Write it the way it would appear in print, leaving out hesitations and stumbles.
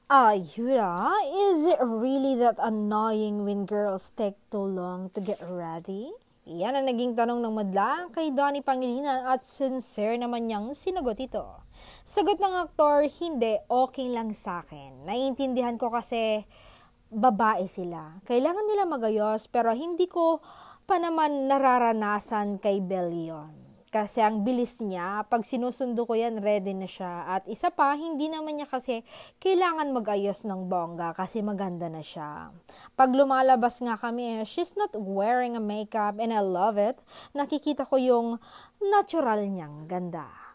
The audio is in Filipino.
Yura, is it really that annoying when girls take too long to get ready? Yan ang naging tanong ng madla kay Donnie Pangilinan at sincere naman niyang sinagot ito. Sagot ng aktor, hindi, okay lang sa akin. Naiintindihan ko kasi babae sila. Kailangan nila magayos pero hindi ko pa naman nararanasan kay Belle yun. Kasi ang bilis niya, pag sinusundo ko yan, ready na siya. At isa pa, hindi naman niya kasi kailangan mag-ayos ng bongga kasi maganda na siya. Pag lumalabas nga kami, she's not wearing a makeup and I love it. Nakikita ko yung natural niyang ganda.